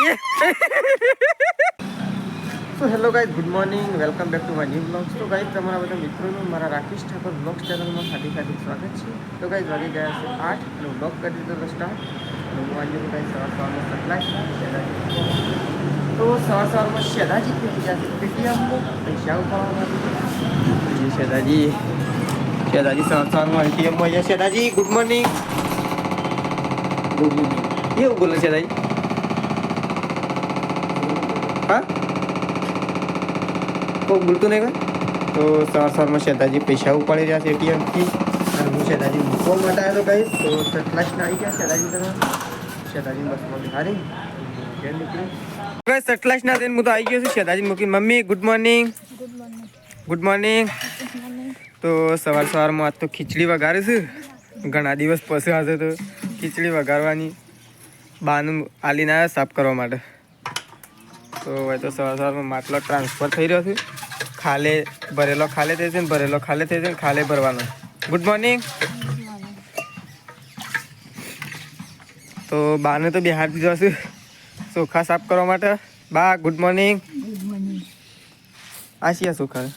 તો hello guys, good morning, welcome back to my new blogs. તો guys, તમારા બધા મિત્રોનું મારા રાકેશ ઠાકોર બ્લોગ્સ ચેનલમાં હાર્દિક સ્વાગત છે. તો ગાઈઝ, વાગી ગયા છે 8 અને બ્લોગ કરી દીધો સ્ટાર્ટ. અને હું આજે ગાઈઝ સવારમાં સપ્લાય. તો સવારમાં શેદાજી પીટી જશે પેટીએમમાં પૈસા ઉપાડવા શેદાજી સવારમાં એટીએમમાં જાય. શેદાજી ગુડ મોર્નિંગ. ગુડ મોર્નિંગ એવું બોલે શેદાજી? હા કોઈ બોલતું નહીં ભાઈ. તો સવારમાં શેતાજી પૈસા ઉપાડી રહ્યા છે એટીએમથી. અને હું શેતાજી મૂકવા માટે આવ્યો કહીશ. તો સટલાસને આવી ગયા શેતાજી તમે. શેતાજી બસમાં બિહારી ઘેર નીકળી કઈ સટલાસના થઈને હું તો આવી ગયો છું શેતાજી મૂકી. Mummy good morning. Good morning. તો સવારમાં આજ તો ખીચડી વઘારે છે. ઘણા દિવસ પછી આજે તો ખીચડી વઘારવાની બાનું આલીને આવ્યા સાફ કરવા માટે. તો હવે તો સવારમાં માટલો ટ્રાન્સફર થઈ રહ્યો છે. ખાલે ભરેલો ખાલે થઈ છે ને ભરેલો ખાલે થઈ છે ને ખાલે ભરવાનો. Good morning. તો બાને તો બિહાર દીધો છે ચોખા સાફ કરવા માટે. બા ગુડ મોર્નિંગ. આ શિયા ચોખા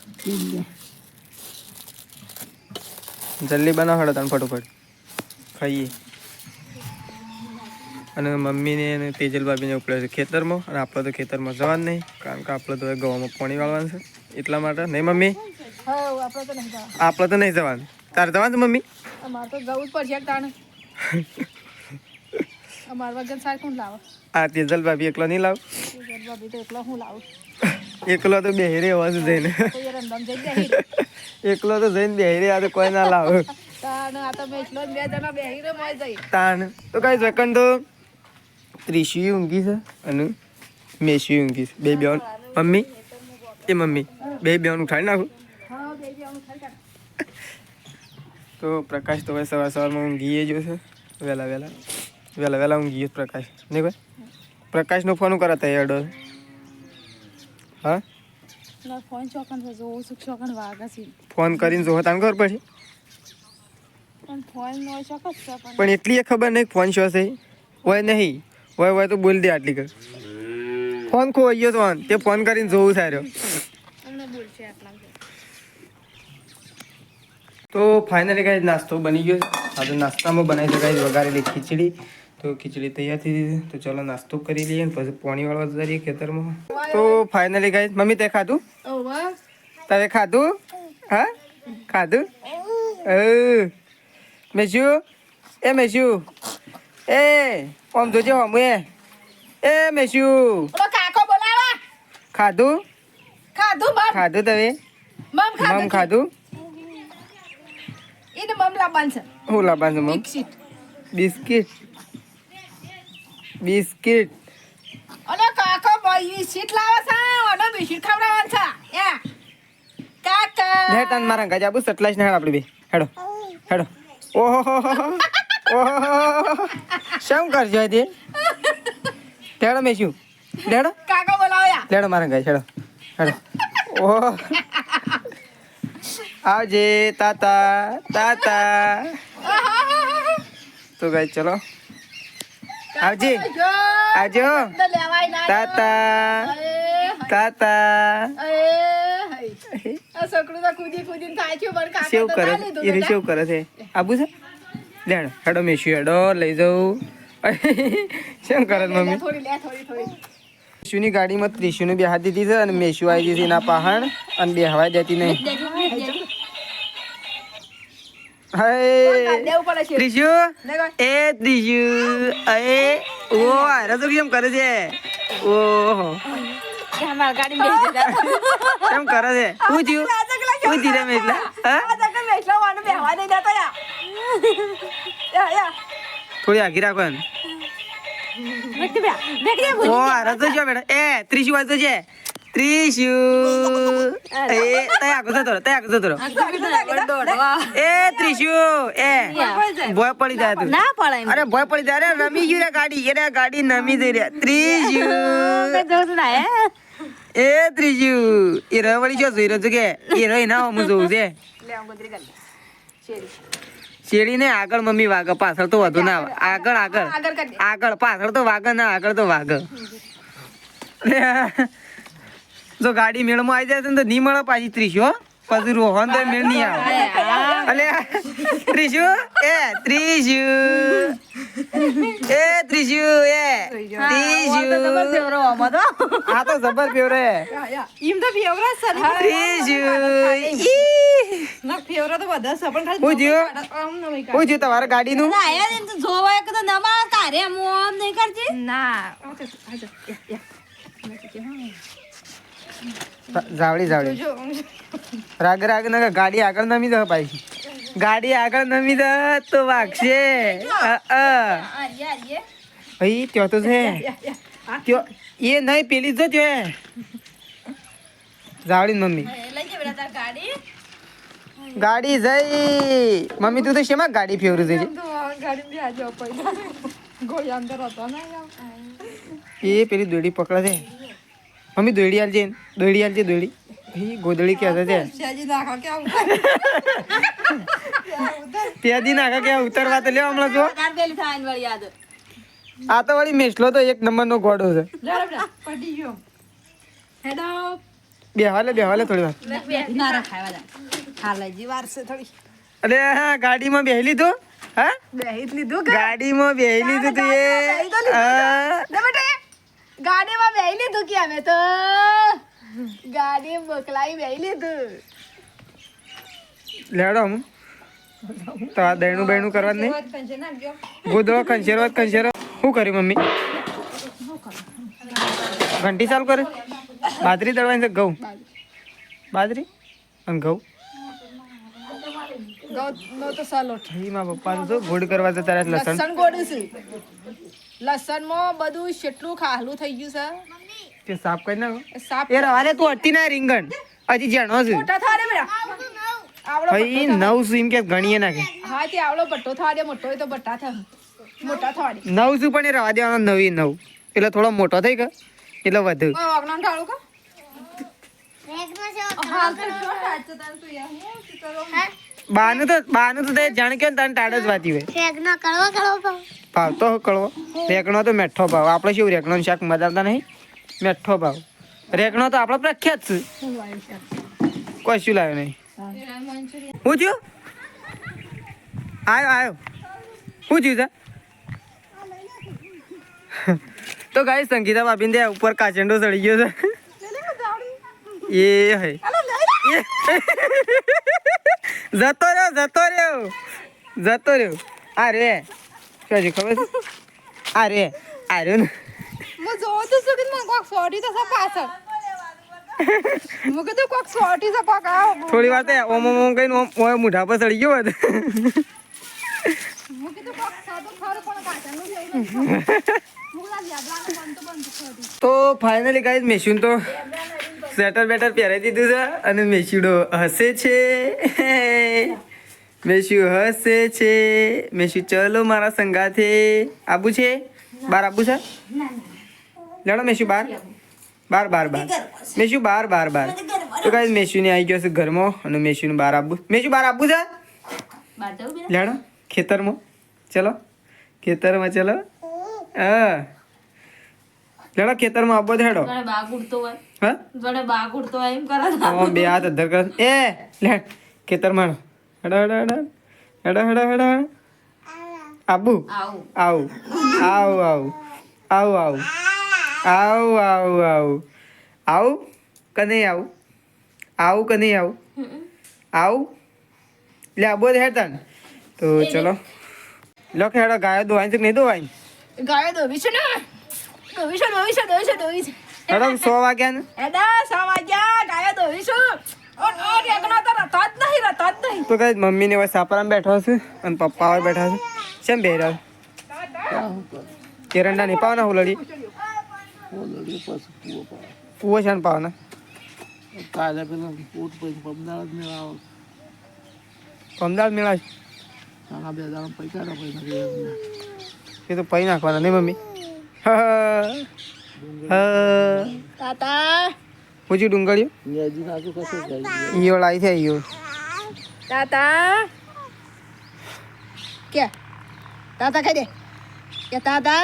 જલ્દી બનાવો હડો તને ફટોફટ ખાઈએ. અને મમ્મીને અને તેજલ ભાભીને ઉપડે છે ખેતરમાં. અને આપણે તો ખેતરમાં જવાનું નહીં કારણ કે આપણે તો ગવામાં પાણી વાળવાનું છે એટલા માટે. નહીં મમ્મી? આપણે તો નહીં જવાનું. તારે જવાનું છે મમ્મી? આ તેજલ ભાભી એકલો નહીં લાવ? એકલો તો બેહરે અવાજ જઈને એકલો તો જઈને બેહરે આ તો કોઈ ના લાવ તાણ. તો કઈ સેકન્ડ તો ત્રીસી ઊંઘી છે અને મેસી ઊંઘી છે. બે બેન મમ્મી એ મમ્મી બે બેન ઉઠાડી નાખું. તો પ્રકાશ તો ભાઈ સવારમાં ઊંઘીએ જો છે વહેલા ઊંઘીએ પ્રકાશ. નહીં ભાઈ પ્રકાશનો ફોન કરાતા એડો. હા ફોન કરીને જો તાને ખબર પડશે. પણ એટલી ખબર નહીં ફોન શો છે હોય નહીં હોય તો બોલ દે આટલી કર. ફોન ખોવાઈ ગયો તો તે ફોન કરીને જોવું સારો. તો ફાઇનલી કાંઈ નાસ્તો બની ગયો. આ તો નાસ્તામાં બનાવી શકાય વઘારેલી ખીચડી. તો ખીચડી તૈયાર થઈ દીધી. તો ચલો નાસ્તો કરી લઈએ ને પછી પાણી વાળવા જઈએ ખેતરમાં. તો ફાઇનલી કાંઈ મમ્મી તે ખાધું? તમે ખાધું? હા ખાધું. મેશુ એ મેશુ એ ઓમ જોજે ઓમ એ મેશુ ખાધું તમે? મમ ખાધું? હું લાવવાનું છે મમ? બિસ્કિટ. મારા ગાજ આપું સટલાઈસ ને આપણે બે હેડો ઓહો શું કરજો તે હેડો મેશું લેડો લેડો મારા ગાજ હેડો ઓહો આવજે તાતા. તો ગાજ ચલો આવજે આવજો તાતા. સેવ કરે છે આબુ છે લેડો હેડો મેશુ હેડો લઈ જાઉં. શું કરે મમ્મી? મેશુની ગાડીમાં ત્રીશુને બેહા દીધી છે અને મેશુ આવી ગઈ છે એના પહાણ અને બેહવા દેતી નહીં. ત્રીશુ એ ત્રીશુ અરે ઓ આરે તો કેમ કરે છે? ઓહો કેમ કરે છે? શું થયું મેટલા? થોડી આગી રાખો ને. ઓ આરે તો જો બેટા એ ત્રીશુ વાંચતો છે. ત્રીશુ એ તય આગળ જતો એ ત્રીશુ એ ભોય પડી જાય તું. અરે ભોય પડી જાય. અરે રમી ગયું રે ગાડી. અરે ગાડી નમી જઈ રહ્યા. ત્રીશુ એ ત્રીજુ એ રવડી છો જોઈ રહ્યો કે એ રહી ના હું જોઉં છે. શેરી ને આગળ મમ્મી વાગે પાછળ તો વધુ ના આગળ પાછળ તો વાગે ના આગળ તો વાગે. જો ગાડી મેળમાં આવી જાય તો નહીં મળે પાછી 30 હો પછી રોહન તો મેળ નહીં આવે અલે 30 એ 30 એ 30 એ 30 આ તો જબર ફેવરે ઈમ તો ફેવરા સર 30 ના ફેવરા તો બધા છે પણ ખાલી હું જો તમારા ગાડીનું આયા ને તો જોવાય કે તો નમા તારે મોમ નહીં કરતી ના જાવડી રાગ ના ગાડી આગળ નમી દે પાછી ગાડી આગળ નમી દે તો વાગશે ભાઈ ત્યો તો છે ત્યો એ નહીં પેલી જો ત્યો જાવડી મમ્મી લઈ જે બેટા તાર ગાડી ગાડી જઈ મમ્મી તું તો શેમાં ગાડી ફેવરું છે ગાડી બી આજો પૈસા ગોળી અંદર હતો ને એ પેલી દોડી પકડે છે મમ્મી દોડી આલજે દોડી ભાઈ ગોદડી કે છે શાજી નાખા કે આવું ત્યાંથી નાખા કે ઉતરવા તો લેવા હમણાં જો તાર પેલી થાન વાળી યાદ આ તો વળી મેસલો તો એક નંબરનો ઘોડો છે પડી ગયો હેડો બેહવાલે થોડી વાર ના રખાવા જા હાલાજી વાર છે થોડી અરે હા ગાડીમાં બેહી લીધું હા બેહીત લીધું ગાડીમાં બેહી લીધું તું એ હા. ને બેટા ગાડીમાં બેહી લીધું કે અમે તો ગાડી મોકલાઈ બેહી લીધું લેડો હું તો આ દહીણું બહેણું કરવા નહીં ગોદડો ખંચેરો શું કર્યું મમ્મી ઘંટી ચાલુ કરે બાજરી દળવાની છે ઘઉં બાજરી અને ઘઉં નો તો સાલો ઈ માં પપ્પા તો ગોળ કરવા જતા રહ્યા લસણ લસણ ગોળું છે લસણમાં બધું કેટલું ખાલું થઈ ગયું તે સાફ કરી નાખો છે સાપ એ રવારે તું અટતી ના રીંગણ હજી જાણો છે મોટા થાળે બેટા આવડો ભાઈ નવ શું એમ કે ગણીએ નાખે હા તે આવડો બટ્ટો થાળે મોટો હોય તો બટ્ટા થાય મોટા થાળે નવ શું પણ એ રવા દેવાનો નવ એટલે થોડો મોટો થઈ ગયો એટલે વધુ વાગણાનું ઢાળું કા હાલ તો જો સાચો તાર તું યાર હું કરો બાનું તો તે જાણ કે તને ટાડ જ વાતી હોય ફેગનો કળવો ભાવ તો કળવો રેકણો તો મેઠો ભાવ આપણે શું રેકણોનું શાક મજાવતા નહીં મેઠો ભાવ રેકણો તો આપણો પ્રખ્યાત છે કશું લાવ્યો નહીં હું થયું આવ્યો શું થયું છે તો ગાઈ સંગીતા ભાભીને ત્યાં ઉપર કાચંડો ચડી ગયો છે એ હે જતો રહ્યો આ રે શું ખબર છે આ રહ્યો ને હું જોઉં તો શું કે મને કોક સોટી તો પાછળ હું કીધું કોક સોટી તો કોક આવ થોડી વાર ઓમ કઈને ઓમ મુઢા પર ચડી ગયો હતો હું કીધું કોક સાદો ખરો પણ પાછળનું લઈ લે મુગલા યાદવાનું બંધ સોટી તો ફાઇનલી ગાઈસ મેશુન તો સ્વેટર બેટર પહેરાવી દીધું છે અને મેશુડો હસે છે મેશુ ચલો મારા સંગાથે આબુ છે બાર આબુ છે લેડો મેશુ બાર મેશુ બાર તો ગાઈસ મેશુને આવી ગયો છે ઘરમાં અને મેશુને બાર આબુ મેશુ બાર આબુ છે લેડો ખેતરમાં ચલો હા લેડો ખેતરમાં આબો હેડો બાગ ઉડતો હોય હા જોડે બાગ ઉડતો હોય એમ કરે બે હાથ અધર કર એ લે ખેતરમાં હેડો આબુ આવું કે નહીં આવું લે આબો હેડ તન તો ચલો લોક હેડો ગાયો દોવાઈ છે કે નહીં દોવાઈ ગાયો દોવી છે ને દોવી છે હેડો 100 વાગ્યા ને એડા સવાગ્યા ગાયો દોવી છું ઓટ એકના તો રતા જ નહીં તો કઈ મમ્મી ને સાપરામાં બેઠો છે અને પપ્પા હવે બેઠા છે કેમ બે રહ્યા એરંડા નહીં પાવના હુલડી પુઓ છે ને પાવના પમદાળ મેળા એ તો પૈ નાખવાના નહીં મમ્મી તાતા પૂછી ડુંગળીઓ ઈયો લાવી છે ઈયો તાતા કે તાતા કહી દે એ તાતા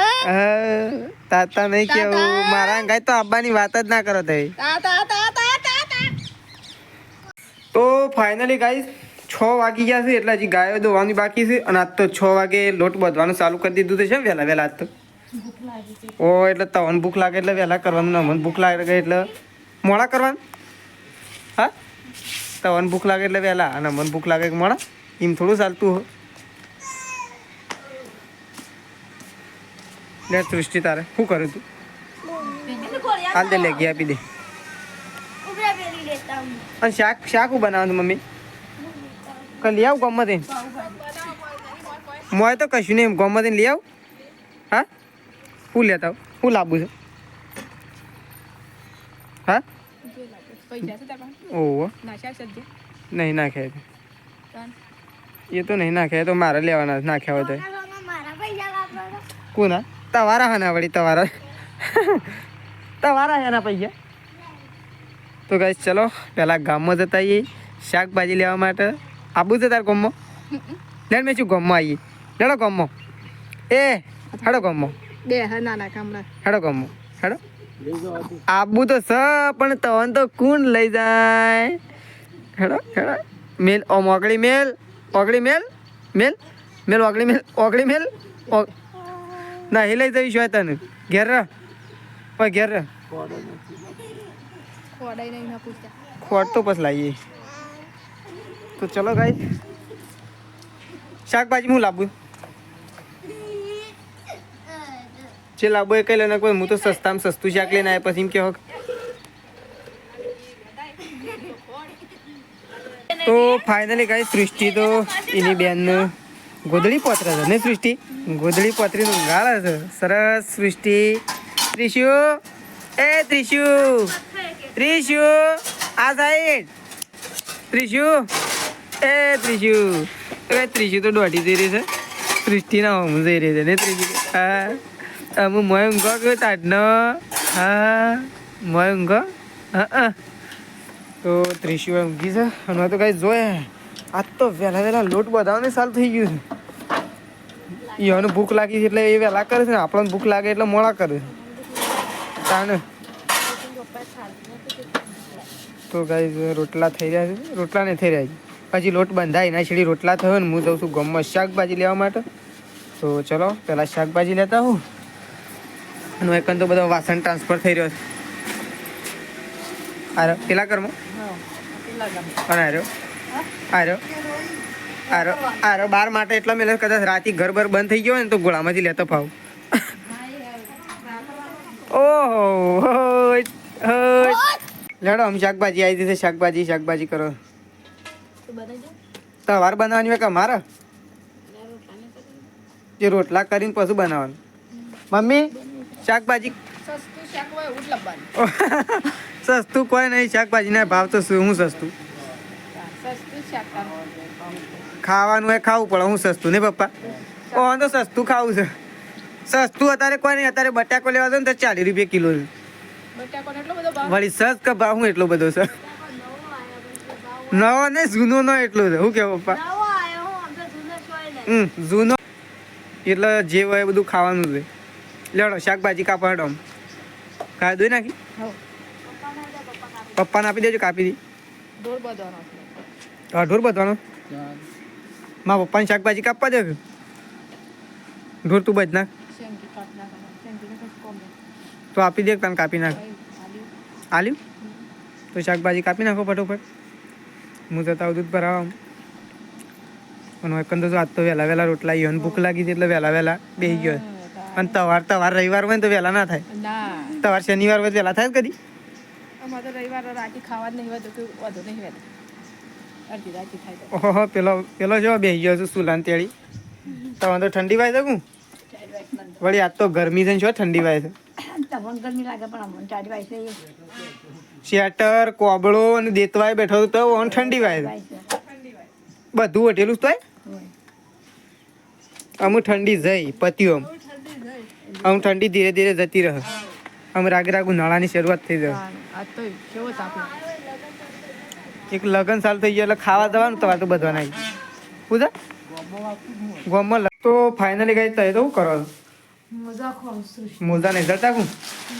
તાતા નહીં કેવું તાતા. મારા અંગાઈ તો આબ્બાની વાત જ ના કરો થઈ તાતા તાતા તાતા તો ફાઇનલી ગાઈસ 6 વાગી ગયા છે એટલે હજી ગાયો દોવાની બાકી છે અને આજ તો 6 વાગે લોટ બાંધવાનું ચાલુ કરી દીધું છે વહેલા વહેલા આજ તો ઓ એટલે તવન ભૂખ લાગે એટલે વહેલા કરવાનું ને મને ભૂખ લાગે એટલે મોડા કરવાનું હા તવન ભૂખ લાગે એટલે વહેલા અને મને ભૂખ લાગે કે મોડા એમ થોડું ચાલતું હો લે સૃષ્ટિ તારે શું કર્યું તું હાલ દે લેગી આપી દે અને શાક શાક બનાવવાનું મમ્મી કે લઈ આવું ગમત મોય તો કશું નહીં ગમત લઈ આવું હા શું લેતા આવું શું લાવવું છે હા ઓહો નહીં નાખ્યા એ તો નહીં નાખ્યા તો મારે લેવાના નાખ્યા હોય તો કોના તમારા હા ના વળી તમારા તમારા એના પૈસા તો ગાઈસ ચલો પહેલાં ગામમાં જતા આવીએ શાકભાજી લેવા માટે આબુ છે તાર ગામમાં લે મેં શું ગામમાં આવીએ લેડો ગામમાં એ હેડો ગામમાં હેડો ગામમાં હેડો આબુ તો સ પણ તવન તો કોણ લઈ જાય હેડો હેડો મેલ ઓગળી મેલ ઓગળી મેલ મેલ મેલ ઓગળી મેલ ના એ લઈ જઈશ હોય તને ઘેર રહ ઓય ઘેર રહ ખોટ તો પછી લાવીએ તો ચલો ગાઈસ શાકભાજી હું લાવું જે લાવવું એ કઈ લઈને કોઈ હું તો સસ્તામાં સસ્તું શાક લઈને આવ્યા પછી એમ કેવો તો ફાઇનલી ગાઈસ સૃષ્ટિ તો એની બેન ગોદડી પોતરે છે ને સૃષ્ટિ ગોદડી પોતરીનું ગાળે છે સરસ સૃષ્ટિ ત્રિશુ એ ત્રિશુ ત્રિશુ આ સાઈડ ત્રિશુ એ ત્રિશુ એ ત્રિશુ તો દોઢી જઈ રહી છે સૃષ્ટિના હોમ જઈ રહી છે ને ત્રિશુ હા હું મોય ઊંઘો કે તાડનો હા મોય ઊંઘો હા તો ત્રિશુ ઊંઘી છે અને તો કાંઈ જોયે આજ તો વહેલા વહેલા લોટ બધાને સારું થઈ ગયું છે એને ભૂખ લાગી છે એટલે એ વહેલા કરે છે ને આપણને ભૂખ લાગે એટલે મોડા કરે છે તાને તો ગાઈઝ રોટલા થઈ રહ્યા છે રોટલા નહીં થઈ રહ્યા છે પછી લોટ બંધાય એના છેડી રોટલા થયો ને હું જઉં છું ગામમાં શાકભાજી લેવા માટે તો ચલો પહેલાં શાકભાજી લેતા હું અને એકન તો બધો વાસણ ટ્રાન્સફર થઈ રહ્યો છે આરો પેલા ઘરમાં અને આરો બાર માટે એટલા મેં કદાચ રાતે ઘર બર બંધ થઈ ગયો હોય ને તો ગોળામાંથી લેતો ફાવ ઓહો લેડો આમ શાકભાજી આવી જશે શાકભાજી કરો તવાર બનાવવાની હોય કે મારા જે રોટલા કરીને પછી બનાવવાનું મમ્મી શાકભાજી સસ્તું કોઈ નહીં શાકભાજીના ભાવ તો શું હું સસ્તું ખાવાનું હોય ખાવું પડે હું સસ્તું નહીં પપ્પા ઓન તો સસ્તું ખાવું છે સસ્તું અત્યારે કોઈ નહીં અત્યારે બટાકો લેવા દો ને તો 40 રૂપિયા કિલો વળી સસ કે ભાવ હું એટલો બધો છે નવો ને જૂનો નો એટલો છે શું કેવું પપ્પા જૂનો એટલે જે હોય બધું ખાવાનું છે લેડો શાકભાજી કાપા હડો ખાઈ દોઈ નાખી પપ્પાને આપી દેજો કાપી દી ઢોર બધવાનો મારા પપ્પાની શાકભાજી કાપવા દે ઢોર તું બધ નાખ તો આપી દે તને કાપી નાખ આલ્યું તો શાકભાજી કાપી નાખો ફટોફટ હું જતા દૂધ ભરાવા અને એકંદર તો આજ તો વહેલા વહેલા રોટલા ઈવન ભૂખ લાગી હતી એટલે વહેલા બેસી ગયો અને તવાર રવિવાર હોય ને તો વહેલા ના થાય તવાર શનિવાર હોય વહેલા થાય કદી ઓહો પેલો જો બેસી ગયો છું સુલાન તેડી તમારે તો ઠંડી વાય શકું વળી આજ તો ગરમી છે શું ઠંડી વાય છે શેટર કોબળો અને દેતવાય બેઠો તો ઓન ઠંડી વાય છે બધું વટેલું તોય અમુક ઠંડી જઈ પત્યું અમુક ઠંડી ધીરે ધીરે જતી રહે અમે રાગે ઉનાળાની શરૂઆત થઈ જાય એક લગન સાલ થઈ ગયા એટલે ખાવા દવાનું તમારે તો બધવા નાખી પૂજા ગોમમાં તો ફાઇનલી ગઈ તો શું કરો મજા ખાવ સૃષ્ટિ મોજા નહીં જતા હું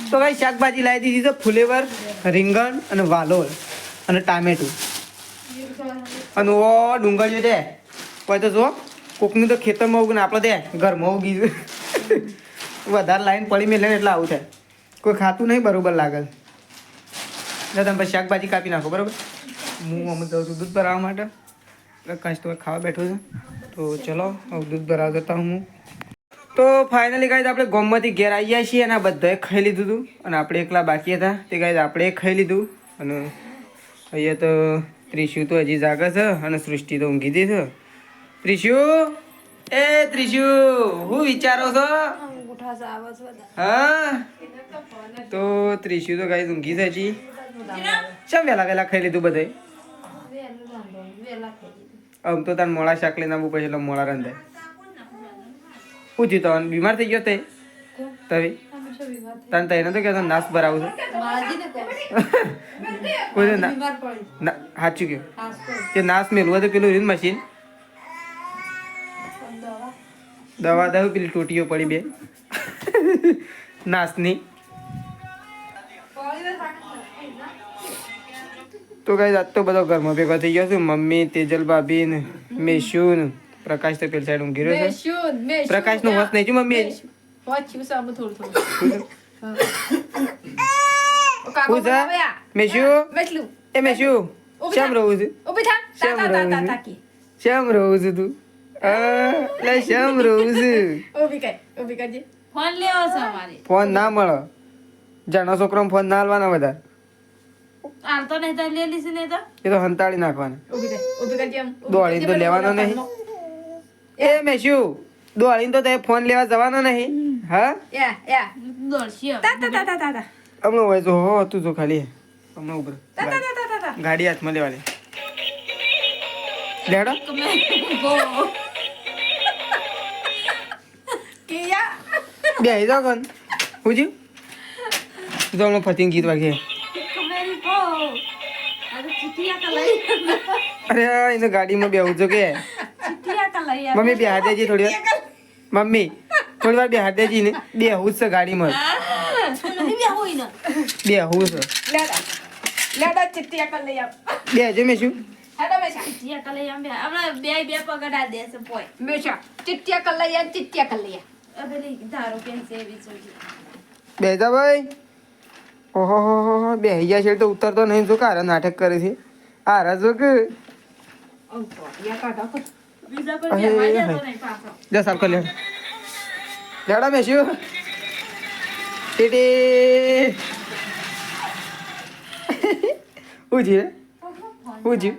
તો કઈ શાકભાજી લાવી દીધી છે ફુલેવર રીંગણ અને વાલોળ અને ટામેટું અને ઓ ડુંગળીઓ દે કોઈ તો જો કોકનું તો ખેતરમાં ઉગને આપણે દે ઘરમાં ઉગી વધારે લાઈન પડી મેલે ને એટલે આવું થાય કોઈ ખાતું નહીં બરોબર લાગે એટલે તમે પછી શાકભાજી કાપી નાખો બરાબર હું અમુક જાઉં છું દૂધ ભરાવવા માટે એટલે કાંઈ તો ખાવા બેઠો છે તો ચલો હવે દૂધ ભરાવા જતા હું તો ફાઇનલી ગાઈઝ આપણે ગોમમાંથી ઘેર આવી ગયા છીએ અને આ બધાએ ખાઈ લીધું હતું અને આપણે એકલા બાકી હતા તે ગાઈઝ આપણે ખાઈ લીધું અને અહીંયા તો ત્રિશુ તો હજી જાગે છે અને સૃષ્ટિ તો ઊંઘી ગઈ છે ત્રિશુ એ ત્રિશુ હું વિચારો છો હા તો ત્રિશુ તો ગાઈઝ ઊંઘી છે હજી ચમ વહેલા ખાઈ લીધું બધાએ આમ તો તાર મોળા શાક લઈને આવવું પછી એટલે મોળા રંધાય શું થયું તો બીમાર થઈ ગયો તે તવે તને તને તો કહેતો નાશ ભરાવું છે કોઈ સાચું કયો કે નાશ મેળવું તો પેલું રહ્યું મશીન દવા દઉં પેલી ટોટીઓ પડી બે નાશની તો કઈ આજ તો બધો ઘરમાં ભેગો થઈ ગયો છું મમ્મી તેજલ ભાભી ને મેશુ ને પ્રકાશ તો પેલી સાઈડ ઊંઘી રહ્યો છે પ્રકાશ નું હોશ નહીં છું મમ્મી હું છે મેશુ એ મેશુ શ્યામ રહું છું શ્યામ રહું છું તું લે શ્યામ રહું છું ફોન લેવો છે અમારે ફોન ના મળે જાણો છોકરો ફોન ના હાલવાના બધા આલતો નહીં તો લે લીધી નહીં તો એ તો હંતાળી નાખવાના દોડીને તો લેવાનો નહીં એ મેશુ દોડીને તો તે ફોન લેવા જવાનો નહીં હા દોડશી હમણાં હોય તો હો તું તો ખાલી હમણાં ઉભર ગાડી હાથમાં લેવા લે લેડો બે જાઓ કોણ પૂછ્યું તો હમણાં ફતીને ગીત વાગે અરે એને ગાડીમાં બેહું છો કે મમ્મી બે હાથ દેજી થોડી વાર મમ્મી થોડી વાર બે હાથ દેજી ને બે હું છે ગાડીમાં બે હું છે બે જો મેં શું બે જા ભાઈ ઓહો હો બે ગયા છે તો ઉતરતો નહીં જો કારા નાટક કરે છે આ રાજો કે જા સાફ કર લે લેડા મેં શું ટીટી ઉજી ઉજી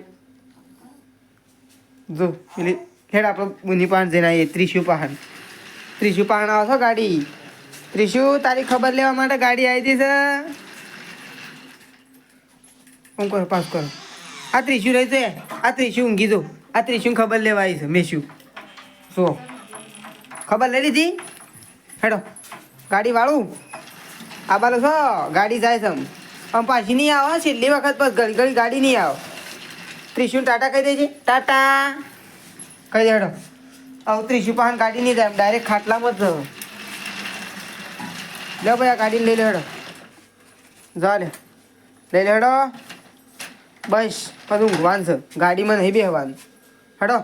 જો પેલી હેડ આપણે મુની પાન જઈને આવીએ ત્રિશુ પાહણ આવશો ગાડી ત્રિશુ તારી ખબર લેવા માટે ગાડી આવી હતી છે હું કરો પાસ કરો આ ત્રિશુ રહી છે આ ત્રિશુ ઊંઘી દો આ ત્રિશુ ખબર લેવા આવી છે મેશું શું ખબર લઈ લીધી હેડો ગાડી વાળું આ બાલો છો ગાડી જાય છે આમ પાછી નહીં આવો છેલ્લી વખત બસ ઘડી ઘડી ગાડી નહીં આવો ત્રિશુ ટાટા કહી દેજે ટાટા કહી દે હેડો આવું ત્રિશુ પાહન ગાડી નહીં જાય ડાયરેક્ટ ખાટલામાં જ લે ભાઈ આ ગાડીને લઈ લે હેડો જા લે લઈ લે હેડો બસ બધું ઊંઘવાનું છે ગાડીમાં નહીં બેહવાનું હેડો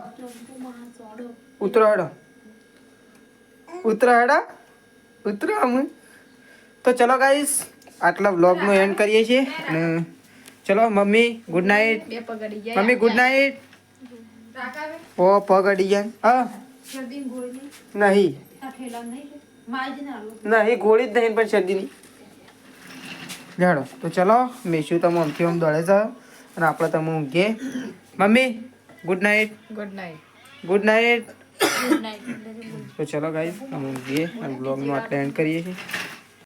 ઉતરો હેડો ઉતરો અમે તો ચલો ગાઈસ આટલા વ્લોગનો એન્ડ કરીએ છીએ અને ચલો mummy good night mummy good night ઓ પગ અડી જાય હા નહીં ગોળી જ નહીં પણ શરદીની જાડો તો ચલો મેશું તમે આમથી આમ દોડે છે અને આપણે તમે ઊંઘીએ mummy good night good night તો ચલો ગાઈસ અમે ઊંઘીએ અને બ્લોગનો આટલે એન્ડ કરીએ છીએ